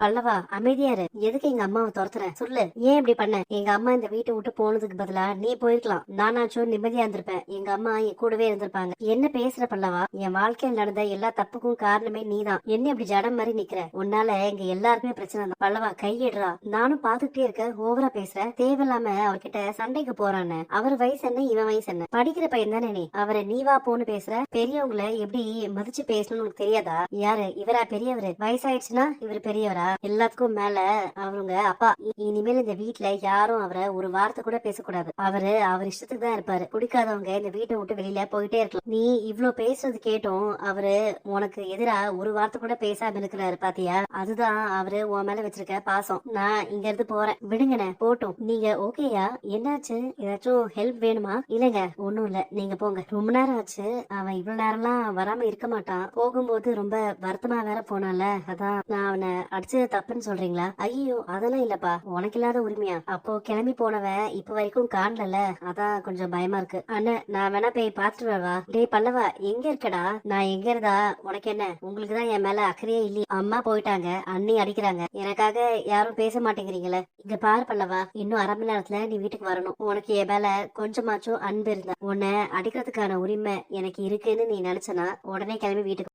பல்லவா, அமைதியா இரு. எதுக்கு எங்க அம்மாவை துரத்துற? சொல்லு, ஏன் இப்படி பண்ண? எங்க அம்மா இந்த வீட்டை விட்டு போனதுக்கு பதிலா நீ போயிருக்கலாம். நானாச்சும் நிம்மதியா இருந்திருப்பேன். எங்க அம்மா என் கூடவே இருந்திருப்பாங்க. என்ன பேசுற பல்லவா? என் வாழ்க்கையில் நடந்த எல்லா தப்புக்கும் காரணமே நீதான். என்ன இப்படி ஜடம் மாதிரி நிக்கிற? உன்னால எங்க எல்லாருக்குமே பிரச்சனை தான். பல்லவா, கையிடுறா. நானும் பாத்துக்கிட்டே இருக்க, ஓவரா பேசுற. தேவையில்லாம அவர்கிட்ட சண்டைக்கு போறான்னு. அவர் வயசு என்ன, இவன் வயசு என்ன? படிக்கிற பையன் தானே நீ. அவரை நீ வா போன்னு பேசுற. பெரியவங்களை எப்படி மதிச்சு பேசணும்னு உனக்கு தெரியாதா? யாரு இவரா பெரியவரு? வயசாயிடுச்சுன்னா இவர் பெரியவரா? எல்லாத்துக்கும் மேல அவருங்க அப்பா. இனிமேல் இந்த வீட்டுல யாரும் அவரை ஒரு வார்த்தை கூட பேசக்கூடாது. அவர் இஷ்டத்துக்கு தான் இருப்பாரு. பிடிக்காதவங்க இந்த வீட்டை விட்டு வெளியில போயிட்டே இருக்கலாம். நீ இவ்ளோ பேசுறது கேட்டும் அவரு உனக்கு எதிரா ஒரு வார்த்தை கூட பேசாம இருக்கிறாரு பாத்தியா? அதுதான் அவரு உன் மேல வச்சிருக்க பாசம். நான் இங்க இருந்து போறேன், விடுங்கண்ணே. போட்டும். நீங்க ஓகேயா? என்னாச்சு? ஏதாச்சும் ஹெல்ப் வேணுமா? இல்லங்க, ஒண்ணும் இல்ல, நீங்க போங்க. ரொம்ப நேரம் ஆச்சு. அவன் இவ்வளவு நேரம்லாம் வராம இருக்க மாட்டான். போகும்போது ரொம்ப வருத்தமா வேற போனால, அதான் நான் அவனை அடிச்சு தப்புன்னு சொல்றீங்களா? ஐயோ, அதெல்லாம் இல்லப்பா. உனக்கு இல்லாத உரிமையா? அப்போ கிளம்பி போனவன் இப்ப வரைக்கும் காணல. அதான் கொஞ்சம் பயமா இருக்கு. அண்ணன், நான் வேணா போய் பாத்துட்டு வரவா? டேய் பல்லவா, எங்க இருக்கடா? நான் எங்க இருந்தா உனக்கு என்ன? உங்களுக்கு தான் என் மேல அக்கறையே இல்லையே. அம்மா போயிட்டாங்க, அண்ணி அடிக்கிறாங்க, எனக்காக யாரும் பேச மாட்டேங்கிறீங்களே. இங்க பாரு பல்லவா, இன்னும் அரை மணி நேரத்துல நீ வீட்டுக்கு வரணும். உனக்கு என் மேல கொஞ்சமாச்சும் அன்பு இருந்தா உன்னை அடிக்கிறதுக்கான உரிமை எனக்கு இருக்குன்னு நீ நினைச்சனா உடனே கிளம்பி வீட்டுக்கு